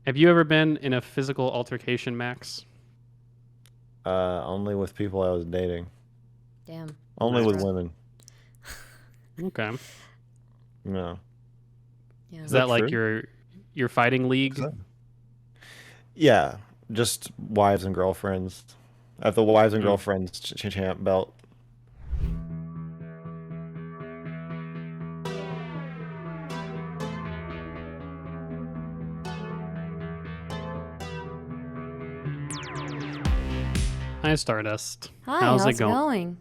Have you ever been in a physical altercation, Max? Only with people I was dating. Damn. Only That's with rough. women. Okay. No. Yeah. Is Is that that like true? your fighting Is league? that? Yeah, just wives and girlfriends. I have the wives and Hmm. girlfriends champ belt. Hi, Stardust. Hi, How's it how's it going? going?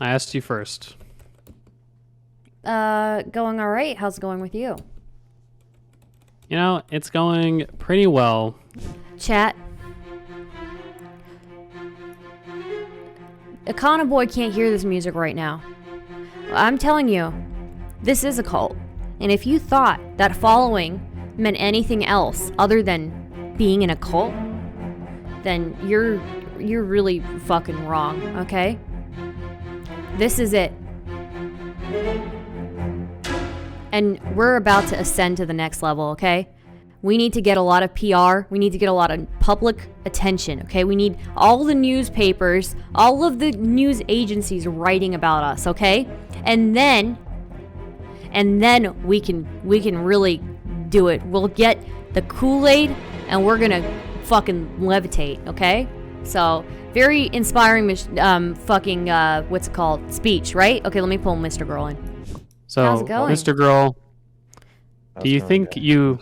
I asked you first. Going all right. How's it going with you? It's going pretty well. Chat. Econoboi can't hear this music right now. I'm telling you, this is a cult. And if you thought that following meant anything else other than being in a cult, then you're really fucking wrong, okay? This is it. And we're about to ascend to the next level, okay? We need to get a lot of PR. We need to get a lot of public attention, okay? We need all the newspapers, all of the news agencies writing about us, okay? And then we can really do it. We'll get the Kool-Aid and we're going to fucking levitate, okay? So, very inspiring fucking what's it called? Speech, right? Okay, let me pull Mr. Girl in. How's So, it going? Mr. Girl, do That's you going think good. you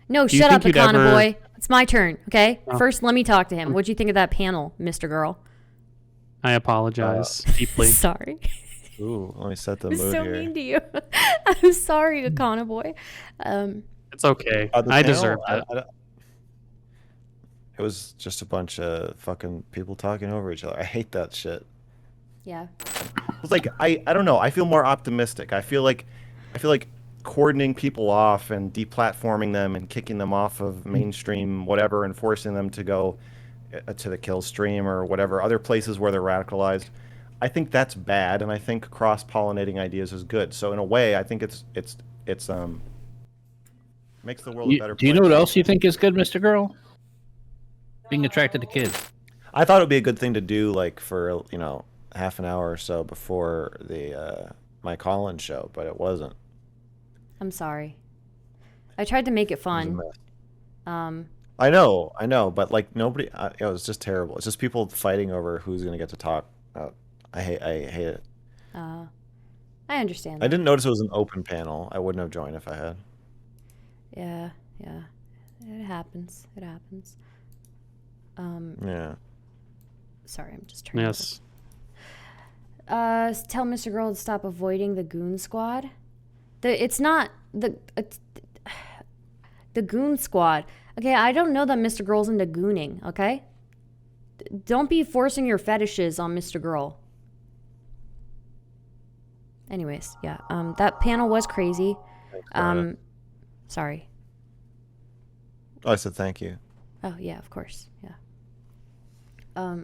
No, do you shut up, think you'd ever? Econoboy. It's my turn, okay? Oh, First, let me talk to him. What'd you think of that panel, Mr. Girl? I Uh, apologize deeply. Sorry. Ooh, let me set the I'm mood so here. mean to you. I'm sorry, Econoboy. It's okay. The I panel, deserved it. it was just a bunch of fucking people talking over each other. I hate that shit. Yeah. It's like I don't know. I feel more optimistic. I feel like cordoning people off and deplatforming them and kicking them off of mainstream whatever and forcing them to go to the kill stream or whatever other places where they're radicalized. I think that's bad, and I think cross-pollinating ideas is good. So in a way, I think it's makes the world a better Do you know what place. else you think is good, Mr. Girl? Being attracted to kids. I thought it would be a good thing to do, like for half an hour or so before the my call-in show, but it wasn't. I'm sorry. I tried to make it It was a fun. mess. Um, I know, but like nobody, it was just terrible. It's just people fighting over who's gonna get to talk. I hate it. uh, I understand I that. didn't notice it was an open panel. I wouldn't have joined if I had. Yeah, yeah. It happens. It happens. Yeah. Sorry, I'm just trying to. Yes. Tell Mr. Girl to stop avoiding the goon squad. It's not the goon squad. Okay, I don't know that Mr. Girl's into gooning. Okay, don't be forcing your fetishes on Mr. Girl. Anyways, yeah. That panel was crazy. Thanks, Donna. Sorry. Oh, I said thank you. Oh yeah, of course. Yeah.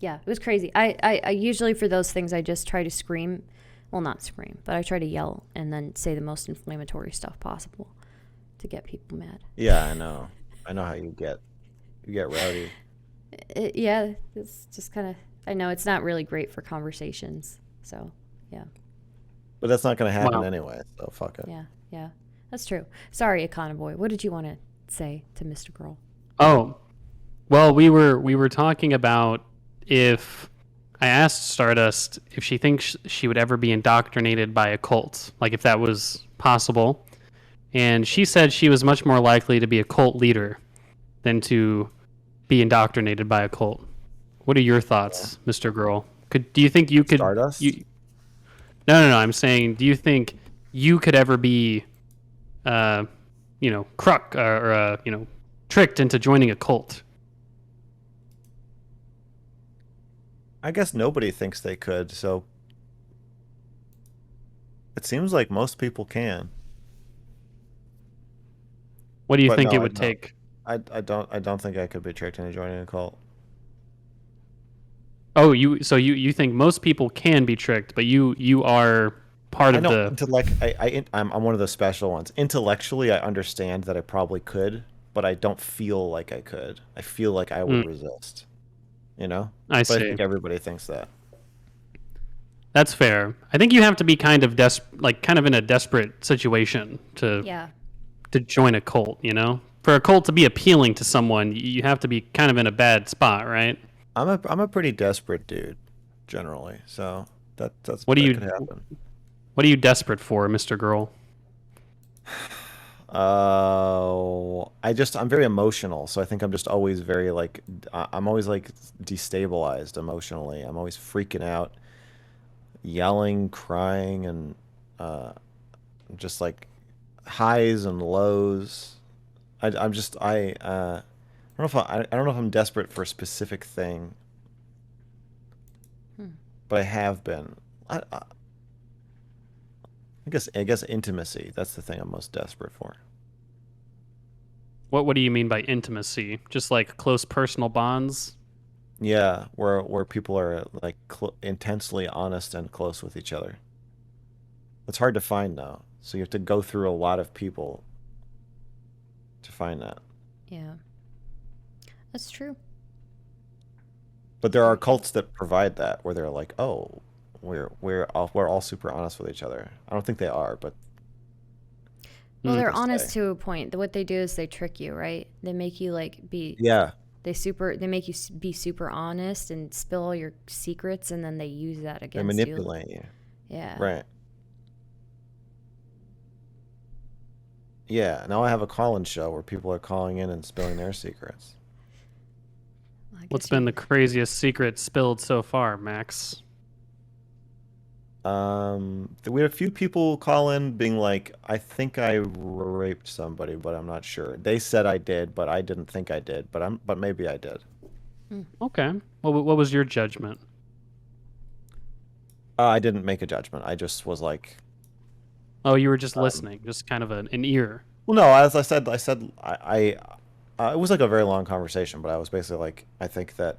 Yeah, it was crazy. I usually for those things I just try to scream. Well, not scream, but I try to yell and then say the most inflammatory stuff possible to get people mad. Yeah, I know. I know how you get. You get rowdy. Yeah, it's just kind of. I know it's not really great for conversations. So, yeah, But that's not gonna happen Wow. anyway. So fuck it. yeah, that's true. Sorry, Econoboy. What did you want to say to Mr. Girl? Oh, well, we were talking about if I asked Stardust if she thinks she would ever be indoctrinated by a cult, like if that was possible, and she said she was much more likely to be a cult leader than to be indoctrinated by a cult. What are your thoughts, Mr. Girl? Do you think you could Stardust? you No, I'm saying do you think you could ever be tricked into joining a cult? I guess nobody thinks they could. So it seems like most people can. What do you But think no, it I would don't. take? I don't think I could be tricked into joining a cult. Oh, you think most people can be tricked, but you are part I of know the. I'm one of the special ones. Intellectually, I understand that I probably could, but I don't feel like I could. I feel like I would Mm, resist, you know? I But I see. think everybody thinks that. That's fair. I think you have to be kind of kind of in a desperate situation Yeah. to join a cult. You know, for a cult to be appealing to someone, you have to be kind of in a bad spot, right? I'm a pretty desperate dude, generally. So What are that you could happen. What are you desperate for, Mister Girl? I'm very emotional, so I think I'm just always very like I'm always like destabilized emotionally. I'm always freaking out, yelling, crying, and uh, just like highs and lows. I'm just I don't know if I don't know if I'm desperate for a specific thing, Hmm. but I have been. I guess intimacy. That's the thing I'm most desperate for. What do you mean by intimacy? Just like close personal bonds? Yeah, where people are like intensely honest and close with each other. It's hard to find now, so you have to go through a lot of people to find that. Yeah. That's true. But there are Very true. cults that provide that, where they're like, "Oh, we're all super honest with each other." I don't think they are, but Well, Mm, they're they honest say. to a point. What they do is they trick you, right? They make you like be Yeah, they make you be super honest and spill all your secrets, and then they use that they against you. manipulate you. Yeah. Right. Yeah. Now I have a call-in show where people are calling in and spilling their secrets. Well, I what's guess been you. the craziest secret spilled so far, Max? We had a few people call in being like, I think I raped somebody, but I'm not sure. They said I did, but I didn't think I did, but maybe I did. Hmm. Okay. What was your judgment? I didn't make a judgment. I just was like, Oh, you were just um, listening, just kind of an ear. well, no, as I said, it was like a very long conversation, but I was basically like, I think that,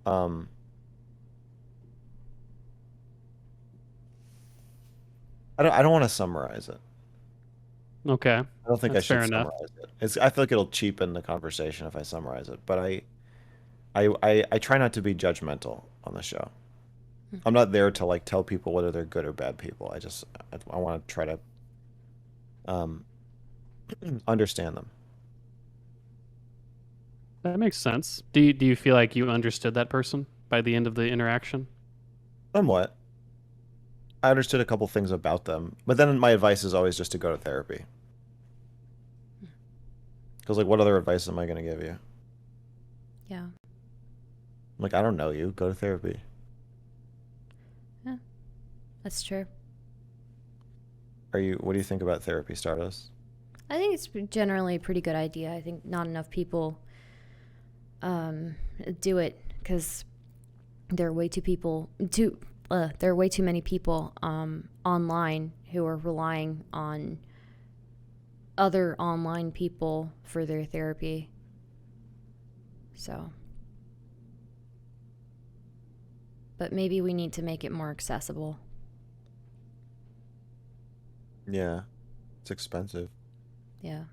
um, I don't want to summarize it. Okay, I don't think I that's should fair enough. summarize it. I feel like it'll cheapen the conversation if I summarize it, but I try not to be judgmental on the show. I'm not there to like tell people whether they're good or bad people. I want to try to um, understand them. That makes sense. Do you feel like you understood that person by the end of the interaction? Somewhat. I understood a couple things about them, but then my advice is always just to go to therapy. Because like, what other advice am I going to give you? Yeah. Like, I don't know you. Go to therapy. Yeah. That's true. What do you think about therapy, Stardust? I think it's generally a pretty good idea. I think not enough people do it because there are way too people too. There are way too many people online who are relying on other online people for their therapy. So, but maybe we need to make it more accessible. Yeah, it's expensive. Yeah.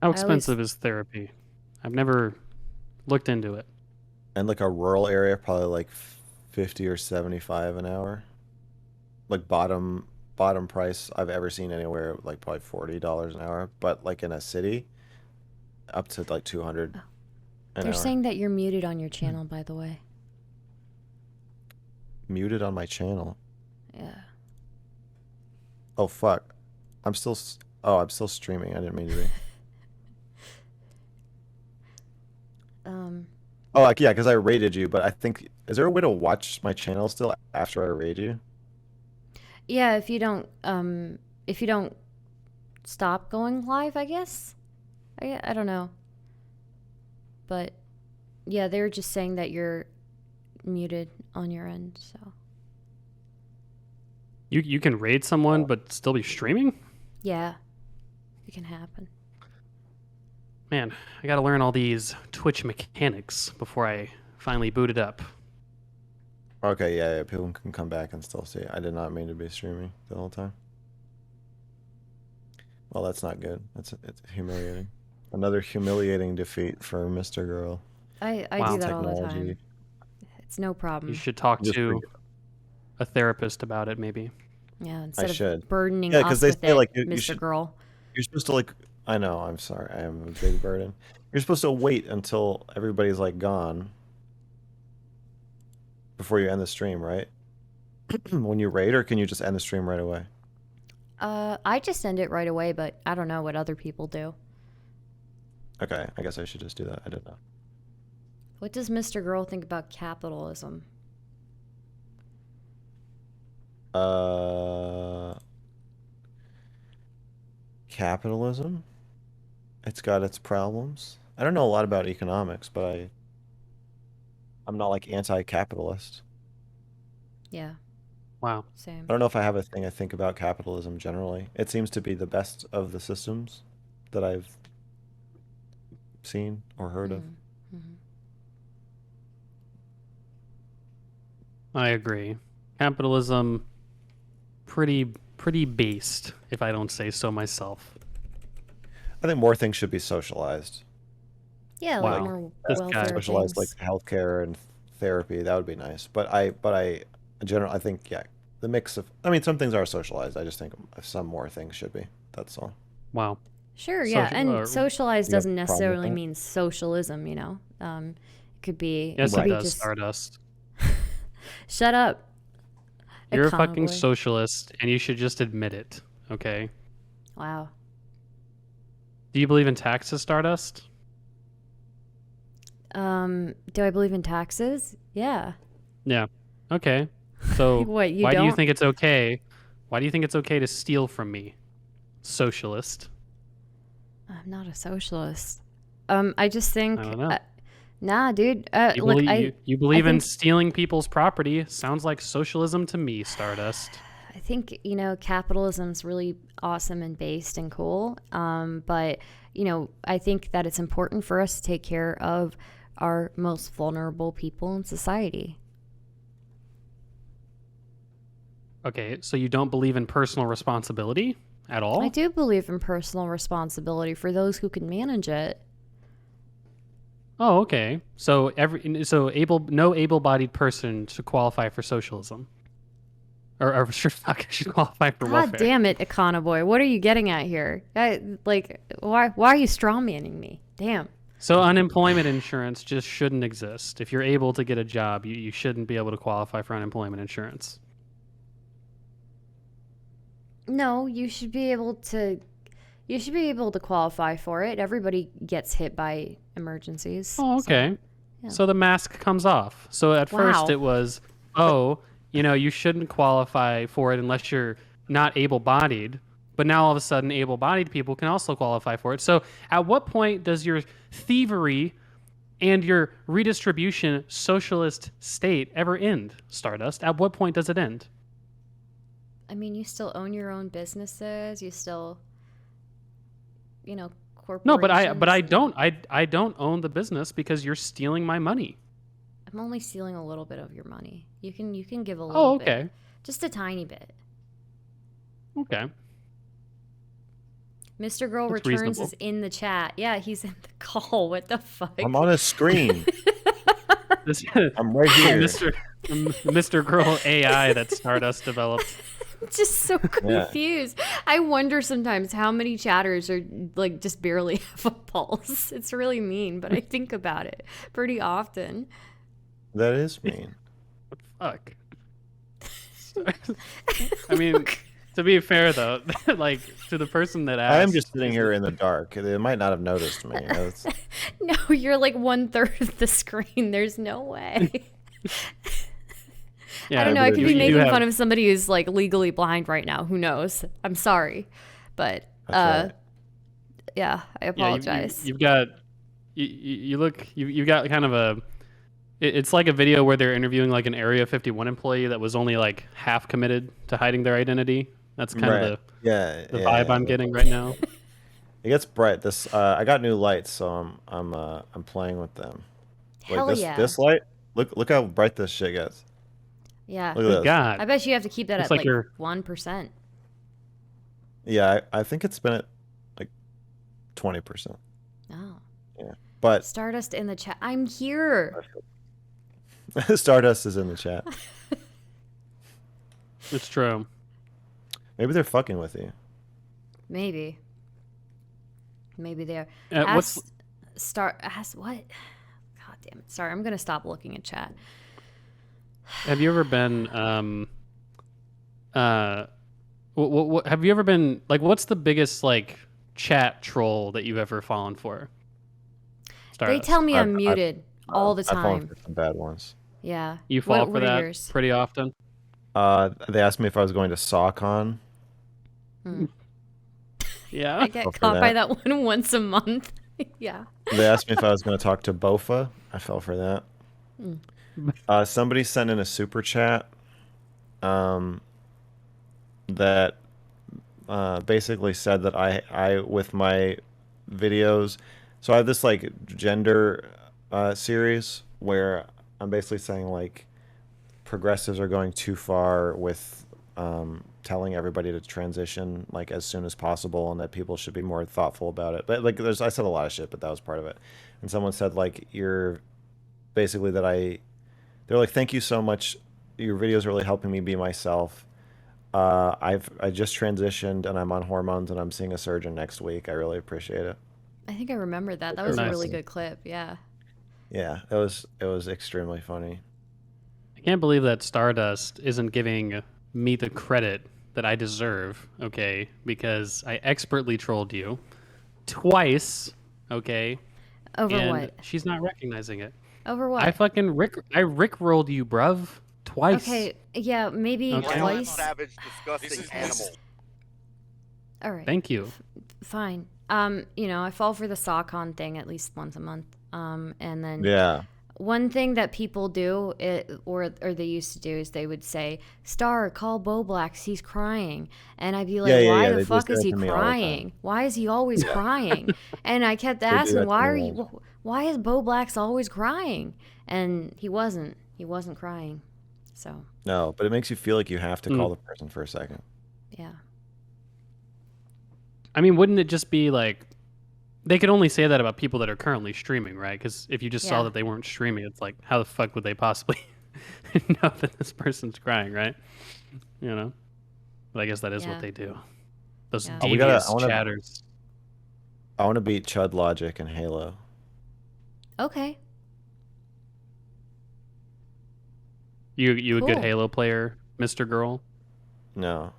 How I always expensive is therapy? I've never looked into it. And like a rural area, probably like 50 or 75 an hour. Like bottom price I've ever seen anywhere, like probably $40 an hour. But like in a city, up to like 200 oh, an they're hour. saying that you're muted on your channel, by the way. Muted on my channel. Yeah. Oh fuck. Oh, I'm still streaming. I didn't mean to be. Um Oh, like yeah, because I rated you, but I think is there a way to watch my channel still after I raid you? yeah, if you don't stop going live, I guess. I don't know. But yeah, they're just saying that you're muted on your end, so. You can raid someone but still be streaming? Yeah, it can happen. Man, I got to learn all these Twitch mechanics before I finally boot it up. Okay, yeah, people can come back and still see it. I did not mean to be streaming the whole time. Well, that's not good. It's humiliating. Another humiliating defeat for Mr. Girl. I Wow. do that all the Technology. time. It's no You problem. should talk Just to a therapist about it, maybe. Yeah, instead of should. burdening Yeah, because us they with say it, like you Mr. should. Girl. You're supposed to like. I know. I'm sorry. I am a big burden. You're supposed to wait until everybody's like gone before you end the stream, right? When you raid, or can you just end the stream right away? I just end it right away, but I don't know what other people do. Okay, I guess I should just do that. I didn't know. What does Mr. Girl think about capitalism? Capitalism. It's got its problems. I don't know a lot about economics, but I'm not like anti-capitalist. Yeah, Wow. same. I don't know if I have a thing I think about capitalism generally. It seems to be the best of the systems that I've seen or heard of. Mhm. I agree. Capitalism, pretty based, if I don't say so myself. I think more things should be socialized. Yeah, Wow. like more This guy. welfare Socialized like things. healthcare and therapy. That would be nice. But I in general, I think, yeah, the mix of, I mean, some things are socialized. I just think some more things should be. That's all. Wow. Sure, So- yeah, and socialized you have doesn't a problem with necessarily that? mean socialism, you know. It could be. Yes, it could it be does, just. Stardust. Shut up. You're a fucking Econoboi. socialist, and you should just admit it, okay? Wow. Do you believe in taxes, Stardust? Do I believe in taxes? Yeah. Yeah. Okay. So What, you why do you don't? think it's okay? Why do you think it's okay to steal from me, socialist? I'm not a socialist. I just think. I don't know. Nah, dude. You Look, believe, you believe in think- stealing people's property? Sounds like socialism to me, Stardust. I think, you know, capitalism's really awesome and based and cool. But, you know, I think that it's important for us to take care of our most vulnerable people in society. Okay, so you don't believe in personal responsibility at all? I do believe in personal responsibility for those who can manage it. Oh, okay. So no able-bodied person should qualify for socialism, or should qualify for God welfare. damn it, Econoboi. What are you getting at here? Why are you strawmanning me? Damn. So unemployment insurance just shouldn't exist. If you're able to get a job, you shouldn't be able to qualify for unemployment insurance. No, you should be able to qualify for it. Everybody gets hit by emergencies. Oh, okay. yeah. So the mask comes off. So at first Wow. it was, you shouldn't qualify for it unless you're not able-bodied. But now all of a sudden able-bodied people can also qualify for it. So at what point does your thievery and your redistribution socialist state ever end, Stardust? At what point does it end? I mean, you still own your own businesses. You still, you know, corporations. No, but I don't own the business because you're stealing my money. I'm only stealing a little bit of your money. You can give a little Oh, bit. okay. Just a tiny bit. Okay. Mr. Girl That's Returns reasonable. is in the chat. Yeah, he's in the call. What the fuck? I'm on a screen. This I'm right here. Mr. Girl AI that Stardust developed. Just so confused. I wonder sometimes how many chatters are like just barely have a pulse. It's really mean, but I think about it pretty often. That is mean. Fuck. I mean, to be fair though, like to the person that asked, I am just sitting here in the dark. They might not have noticed me. No, you're like 1/3 of the screen. There's no way. Yeah, I don't know. I but could you- be you making have- fun of somebody who's like legally blind right now. Who knows? I'm sorry, but That's right. yeah, I Yeah, apologize. you've got you've got kind of a. It's like a video where they're interviewing like an Area 51 employee that was only like half committed to hiding their identity. That's kind of the vibe I'm getting right now. It gets bright. This I got new lights, so I'm playing with them. Hell this yeah. this light. Look how bright this shit gets. Yeah. Look at Good this. God. I bet you have to keep that Looks at like like you're- 1%. Yeah, I think it's been at like 20%. Oh. Yeah, but Stardust in the chat. I'm here. Stardust is in the chat. It's true. Maybe they're fucking with you. Maybe. Maybe they're. What's Ask what? God damn it. Sorry, I'm going to stop looking at chat. Have you ever been what have you ever been like what's the biggest like chat troll that you've ever fallen for? They Stardust. tell me I'm I've- muted all the I've fallen time. for some bad ones. Yeah. You fall for what are that yours? pretty often. They asked me if I was going to SawCon. Yeah. I get Fell for caught by that. that one once a month. Yeah. They asked me if I was going to talk to Bofa. I fell for that. Somebody sent in a super chat that basically said that I with my videos, so I have this like gender series where I'm basically saying like progressives are going too far with telling everybody to transition like as soon as possible and that people should be more thoughtful about it. But like I said a lot of shit, but that was part of it. And someone said like you're basically they're like, thank you so much. Your videos are really helping me be myself. I just transitioned and I'm on hormones and I'm seeing a surgeon next week. I really appreciate it. I think I remember that. That was a Nice. really good clip. Yeah. Yeah, it was extremely funny. I can't believe that Stardust isn't giving me the credit that I deserve, okay? Because I expertly trolled you twice, okay? Over And what? she's not recognizing it. Over what? I fucking rickrolled you, bruv, twice. Okay. Yeah. Maybe Okay. twice. Savage, disgusting animal. All right. Thank you. Fine. I fall for the SawCon thing at least once a month. And then Yeah. one thing that people do, or they used to do, is they would say, "Star, call Bo Blacks, he's crying," and I'd be like, Yeah, "Why they the do fuck that is he to me all the crying? time. Why is he always crying?" And I kept do that asking, to "Why me are all you? Why is Bo Blacks always crying?" And he wasn't. He wasn't crying. So No, but it makes you feel like you have to call the person for a second. yeah. I mean, wouldn't it just be like they could only say that about people that are currently streaming, right? Because if you just saw Yeah. that they weren't streaming, it's like, how the fuck would they possibly know that this person's crying, right? You know. But I guess that is Yeah. what they do. Those Yeah. Oh, devious I wanna- chatters. I want to beat Chud Logic and Halo. Okay. You a good Cool. Halo player, Mr. Girl? No.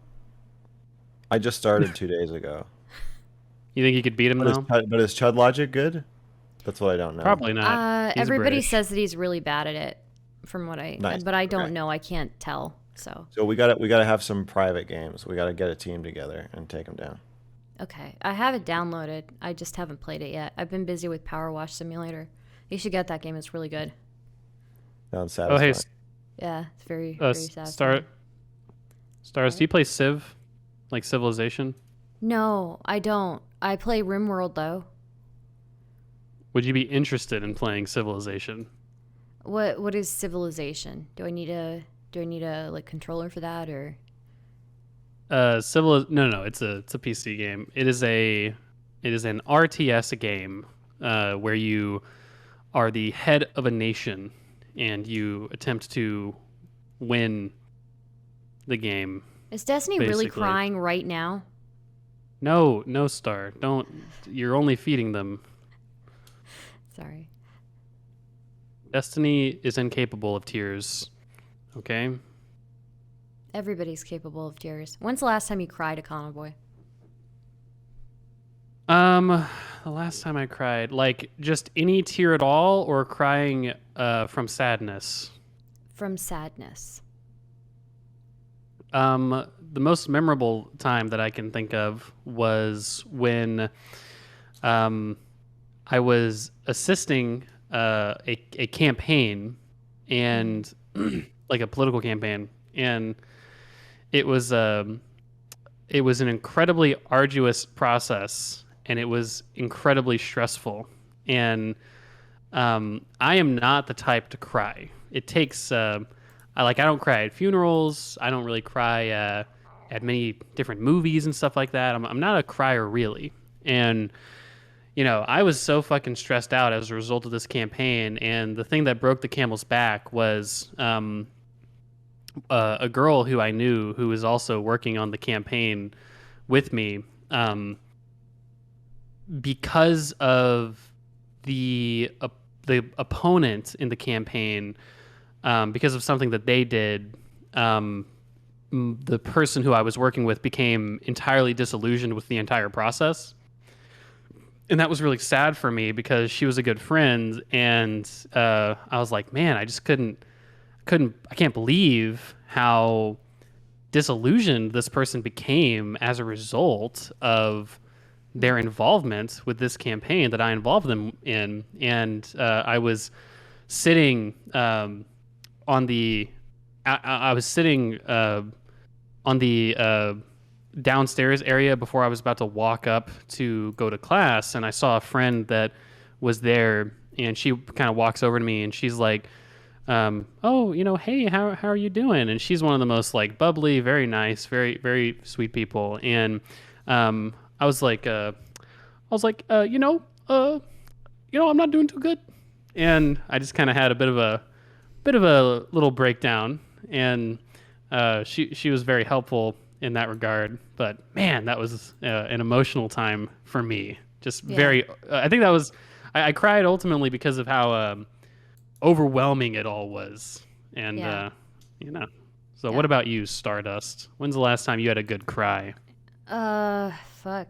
I just started 2 days ago. You think you could beat him though? But is Chud Logic good? That's what I don't know. Probably not. He's Everybody British. says that he's really bad at it, from what Nice. but I don't Okay. know. I can't tell. So So we gotta have some private games. We gotta get a team together and take them down. okay, I have it downloaded. I just haven't played it yet. I've been busy with Power Wash Simulator. You should get that game. It's really good. Sounds Oh hey, satisfying. Yeah, it's very very satisfying. Stars. Do you play Civ, like Civilization? No, I don't. I play RimWorld though. Would you be interested in playing Civilization? What is Civilization? Do I need a like controller for that or? No, it's a PC game. It is an RTS game where you are the head of a nation and you attempt to win the game. Is Destiny really Basically. crying right now? No, Star. Don't. You're only feeding them. Sorry. Destiny is incapable of tears. Okay? Everybody's capable of tears. When's the last time you cried, Econoboi? The last time I cried, like just any tear at all, or crying from sadness. From sadness. The most memorable time that I can think of was when I was assisting a campaign and like a political campaign, and it was an incredibly arduous process, and it was incredibly stressful. And I am not the type to cry. It takes I don't cry at funerals. I don't really cry at many different movies and stuff like that. I'm not a crier really. And I was so fucking stressed out as a result of this campaign. And the thing that broke the camel's back was a girl who I knew who was also working on the campaign with me. Because of the opponent in the campaign, because of something that they did, the person who I was working with became entirely disillusioned with the entire process. And that was really sad for me because she was a good friend. And I was like, man, I just I can't believe how disillusioned this person became as a result of their involvement with this campaign that I involved them in. And I was sitting on the I was sitting on the downstairs area before I was about to walk up to go to class, and I saw a friend that was there, and she kind of walks over to me and she's like, oh, hey, how are you doing? And she's one of the most like bubbly, very nice, very, very sweet people. And I was like, I'm not doing too good. And I just kind of had a bit of a little breakdown, and she was very helpful in that regard. But man, that was an emotional time for me. Just very, I think that was, I cried ultimately because of how overwhelming it all was. And, so what about you, Stardust? When's the last time you had a good cry? Fuck.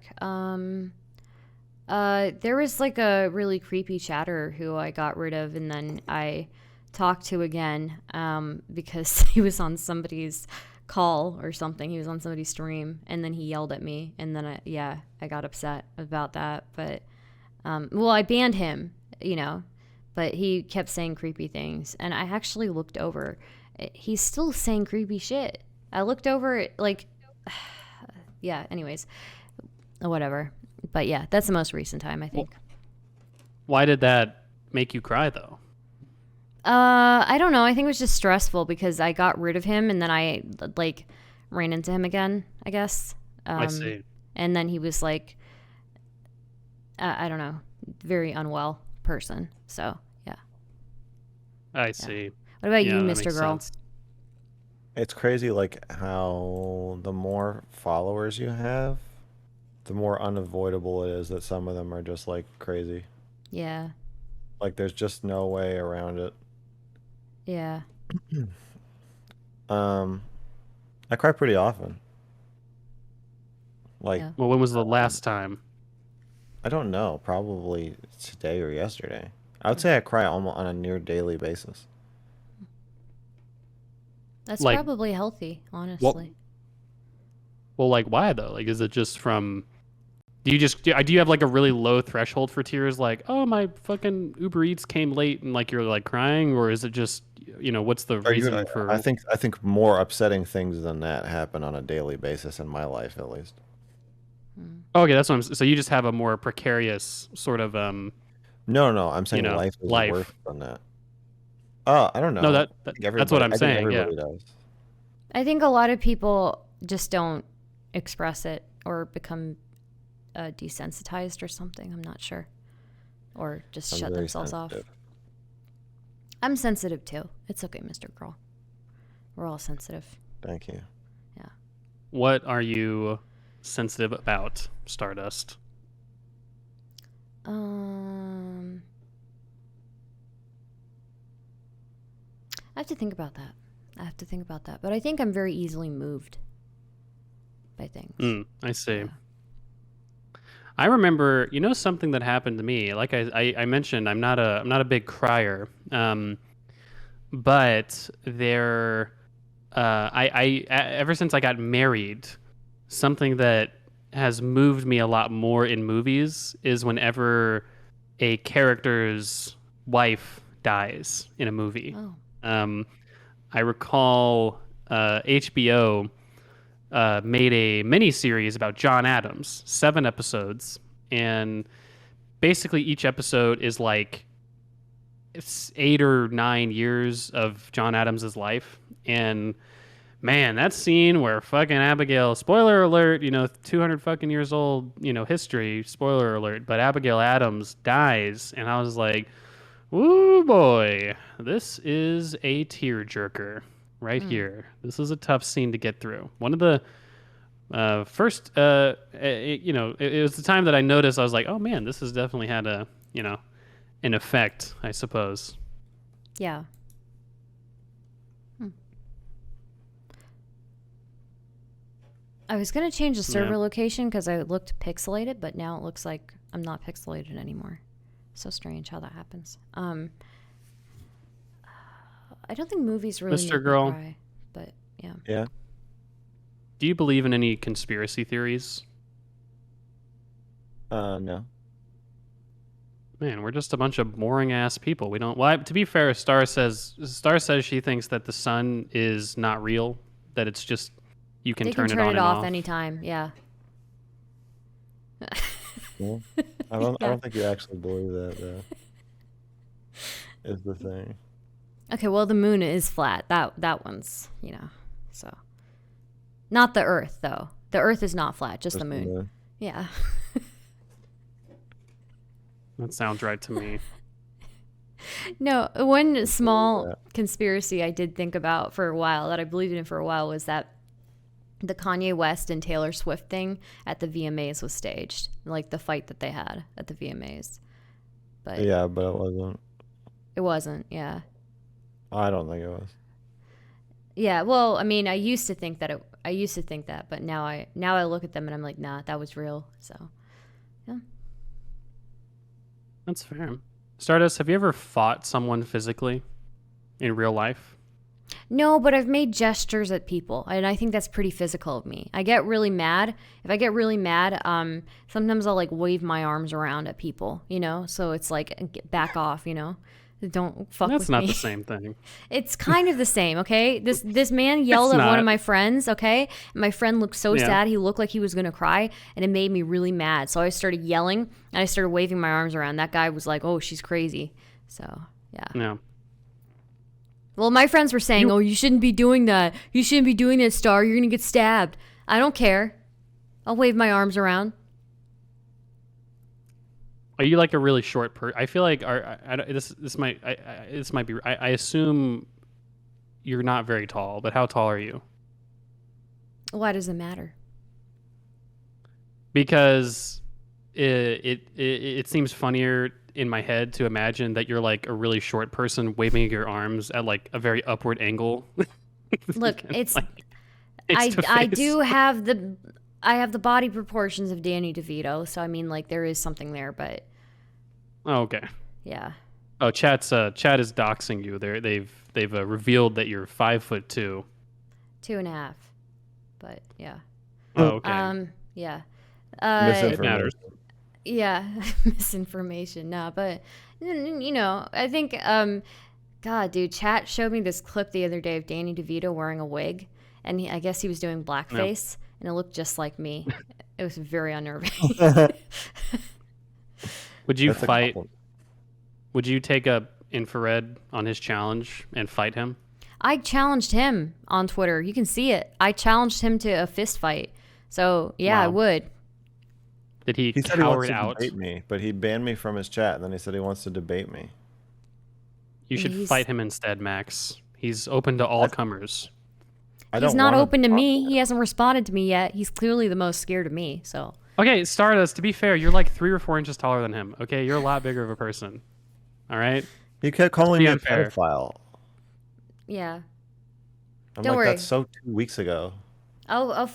There was like a really creepy chatter who I got rid of and then I talked to again, because he was on somebody's call or something. He was on somebody's stream and then he yelled at me and then I got upset about that. But, I banned him, but he kept saying creepy things and I actually looked over. He's still saying creepy shit. I looked over like, yeah, anyways, whatever. But yeah, that's the most recent time, I think. Why did that make you cry, though? I don't know. I think it was just stressful because I got rid of him and then I like ran into him again, I guess. I see. And then he was like, I don't know, very unwell person. So yeah. I see. What about you, that Mr. makes Girl? sense. It's crazy, like how the more followers you have, the more unavoidable it is that some of them are just like crazy. Yeah. Like there's just no way around it. Yeah. I cry pretty often. Like, Yeah. Well, when was the last time? I don't know, probably today or yesterday. I would say I cry almost on a near daily basis. That's Like- probably healthy, honestly. Well, like, why though? Like, is it just from? Do you have like a really low threshold for tears? Like, oh, my fucking Uber Eats came late, and like you're like crying, or is it just what's the reason for? I think more upsetting things than that happen on a daily basis in my life, at least. Okay, that's what I'm. So you just have a more precarious sort of No, I'm saying life is life. worse than that. Oh, I don't know. No, I think that's what I'm I think saying. Yeah. everybody does. I think a lot of people just don't express it or become desensitized or something. I'm not sure. Or just I'm shut very themselves off. sensitive. I'm sensitive too. It's okay, Mr. Girl. We're all sensitive. Thank you. Yeah. What are you sensitive about, Stardust? I have to think about that. But I think I'm very easily moved by things. I see. Yeah. I remember, something that happened to me. Like I mentioned, I'm not a big crier, but there, ever since I got married, something that has moved me a lot more in movies is whenever a character's wife dies in a movie. Oh. I recall HBO made a mini series about John Adams, 7 episodes, and basically each episode is like it's 8 or 9 years of John Adams's life, And man, that scene where fucking Abigail, spoiler alert, 200 fucking years old, history, spoiler alert, but Abigail Adams dies, and I was like, "Ooh boy, this is a tearjerker right here. This is a tough scene to get through." One of the first, it was the time that I noticed. I was like, "Oh man, this has definitely had an effect, I suppose." Yeah. I was going to change the server location because I looked pixelated, but now it looks like I'm not pixelated anymore. So strange how that happens. I don't think movies really Mr. make Girl. me cry, but yeah. Yeah. Do you believe in any conspiracy theories? No. Man, we're just a bunch of boring ass people. We don't. Well, to be fair, Star says she thinks that the sun is not real. That it's just you can They turn can it turn on it and off off. anytime. Yeah. Yeah. I don't think you actually believe that, though. Is the thing. Okay, well, the moon is flat. That one's, so. Not the Earth, though. The Earth is not flat, just the moon. Yeah. That sounds right to me. No, one small conspiracy I did think about for a while, that I believed in for a while, was that the Kanye West and Taylor Swift thing at the VMAs was staged. Like the fight that they had at the VMAs. But Yeah, but it wasn't. it wasn't, yeah. I don't think it was. Yeah, well, I mean, I used to think that, but now I look at them and I'm like, nah, that was real. So, yeah. That's fair. Stardust, have you ever fought someone physically in real life? No, but I've made gestures at people, and I think that's pretty physical of me. I get really mad. If I get really mad, sometimes I'll like wave my arms around at people, So it's like, back off, Don't fuck with me. That's not the same thing. It's kind of the same, okay? This man yelled at one of my friends, okay? And my friend looked so sad. He looked like he was going to cry, and it made me really mad. So I started yelling, and I started waving my arms around. That guy was like, "Oh, she's crazy." So, yeah. Yeah. Well, my friends were saying, "Oh, you shouldn't be doing that. You shouldn't be doing that, Star. You're going to get stabbed." I don't care. I'll wave my arms around. Are you like a really short person? I feel like this might be. I assume you're not very tall, but how tall are you? Why does it matter? Because it seems funnier in my head to imagine that you're like a really short person waving your arms at like a very upward angle. Look, it's like, I do have I have the body proportions of Danny DeVito, so I mean, like, there is something there, but Oh, okay. yeah. Oh, chat is doxing you. They've revealed that you're 5'2". 2.5, but yeah. Oh, okay. Yeah. Misinformation. Yeah, misinformation. No, but I think God, dude, chat showed me this clip the other day of Danny DeVito wearing a wig, and I guess he was doing blackface, and it looked just like me. It was very unnerving. Would you fight? Would you take up infrared on his challenge and fight him? I challenged him on Twitter. You can see it. I challenged him to a fist fight. So yeah, I would. Did he said he wants cower to out? debate me, but he banned me from his chat, and then he said he wants to debate me. You should fight him instead, Max. He's open to all comers. He's not open to me. He hasn't responded to me yet. He's clearly the most scared of me. So. Okay, Stardust, to be fair, you're like 3 or 4 inches taller than him. Okay, you're a lot bigger of a person. All right? He kept calling me a unfair. pedophile. Yeah. Don't worry. That's so 2 weeks ago. I'll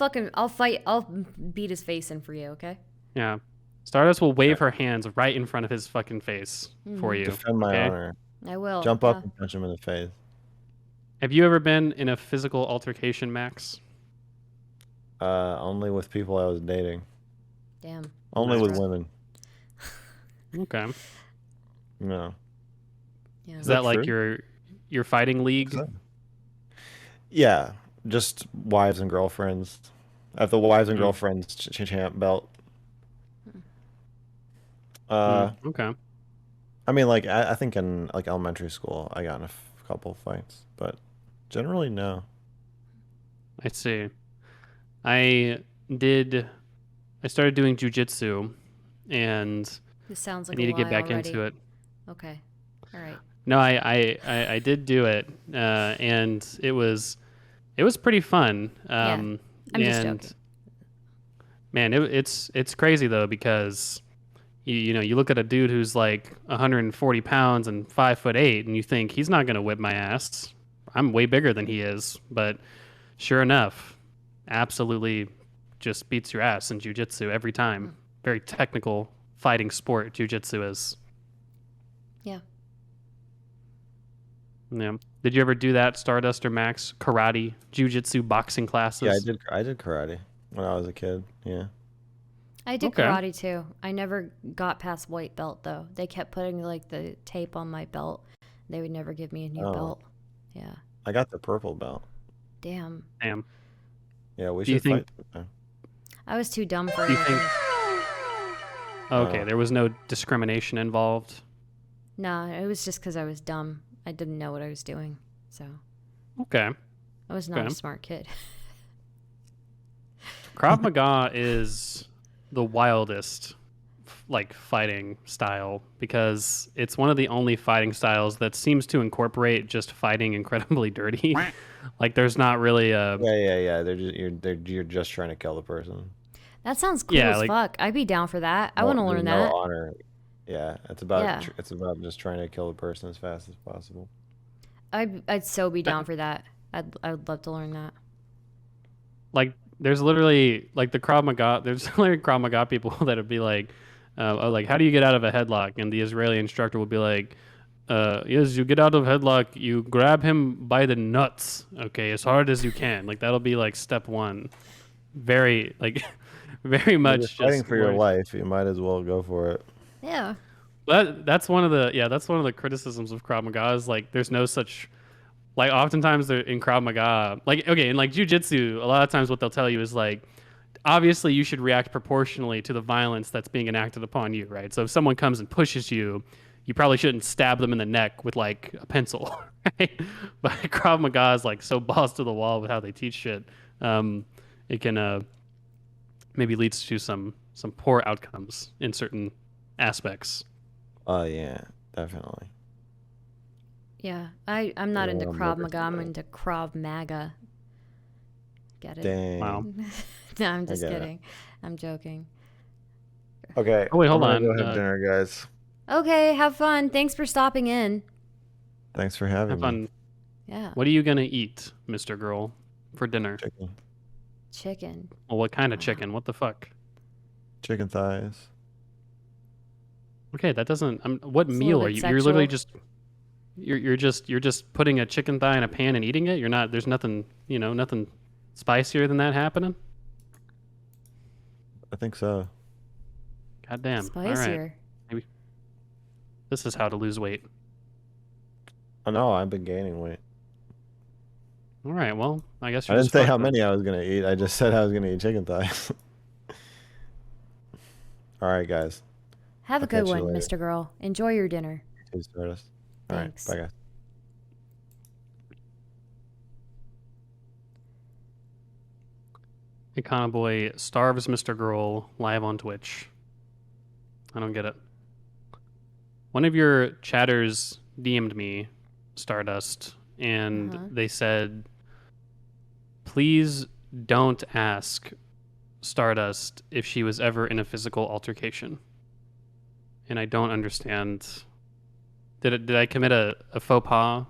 beat his face in for you, okay? Yeah. Stardust will wave her hands right in front of his fucking face for you. Defend my honor. I will. Jump up and punch him in the face. Have you ever been in a physical altercation, Max? Only with people I was dating. Damn. Only with women. Okay. No. Yeah. Is that like your fighting league? Yeah, just wives and girlfriends. I have the wives and girlfriends champ belt. Okay. I mean, like I think in like elementary school, I got in a couple fights, but Generally, no. I see. I started doing jujitsu, and This sounds I like need a to get lie back already. into it. Okay. All right. No, I did do it, and it was pretty fun. I'm just And joking. man, it's crazy though, because you look at a dude who's like 140 pounds and 5'8", and you think he's not gonna whip my ass. I'm way bigger than he is, but sure enough, absolutely just beats your ass in jujitsu every time. Very technical fighting sport jujitsu is. Yeah. Yeah. Did you ever do that, Stardust or Max? Karate, jujitsu, boxing classes? Yeah, I did karate when I was a kid. Yeah. I did Okay. karate too. I never got past white belt though. They kept putting like the tape on my belt. They would never give me a new Oh. belt. Yeah. I got the purple belt. Damn. Damn. Yeah, we Do you should think- fight sometime. I was too dumb for Do you it. think? Okay, there was no discrimination involved. No, it was just because I was dumb. I didn't know what I was doing. So Okay. I was not Okay. a smart kid. Krav Maga is the wildest like fighting style, because it's one of the only fighting styles that seems to incorporate just fighting incredibly dirty. Like there's not really a Yeah. You're just trying to kill the person. That sounds cool Yeah, as like- fuck. I'd be down for that. I No- want to there's learn no that. honor. Yeah, it's about Yeah. it's about just trying to kill the person as fast as possible. I'd so be down for that. I would love to learn that. like there's literally like the Krav Maga. There's literally Krav Maga people that would be like, oh, like how do you get out of a headlock? And the Israeli instructor would be like, yes, you get out of headlock, you grab him by the nuts, okay, as hard as you can. Like that'll be like step one. Very like, very You're much just fighting just for your learn- life. You might as well go for it. Yeah. That's one of the criticisms of Krav Maga is like there's no such like oftentimes they're in Krav Maga, like okay, in like jujitsu, a lot of times what they'll tell you is like obviously you should react proportionally to the violence that's being enacted upon you, right? So if someone comes and pushes you, you probably shouldn't stab them in the neck with like a pencil, right? But Krav Maga is like so balls to the wall with how they teach shit. It can maybe leads to some poor outcomes in certain aspects. Oh yeah, definitely. Yeah. I'm not Yeah, into I'm Krav looking Maga. for I'm that. into Krav Maga. Get it? Dang. Wow. No, I'm just get it. kidding. I'm joking. Okay. Oh, wait, hold I'm on, gonna Go have uh, dinner, guys. Okay, have fun. Thanks for stopping in. Thanks for having Have me. fun. Yeah. What are you gonna eat, Mr. Girl, for dinner? Chicken. Chicken. Well, what kind of chicken? What the fuck? Chicken thighs. Okay, that doesn't. What It's a meal little are bit you? You're literally sexual. just you're just putting a chicken thigh in a pan and eating it. You're not. There's nothing. Nothing spicier than that happening. I think so. God damn. All right. Spicier. This is how to lose weight. Oh no, I've been gaining weight. All right. Well, I guess I you're didn't just say fucked how then. many I was gonna eat. I just said I was gonna eat chicken thighs. All right, guys. Have a I'll good catch you one, later. Mr. Girl. Enjoy your dinner. Cheers, Stardust. All right, Thanks. bye, guys. Econoboi starves Mr. Girl live on Twitch. I don't get it. One of your chatters DM'd me, Stardust, and Uh-huh. they said, please don't ask Stardust if she was ever in a physical altercation. And I don't understand. Did I commit a faux pas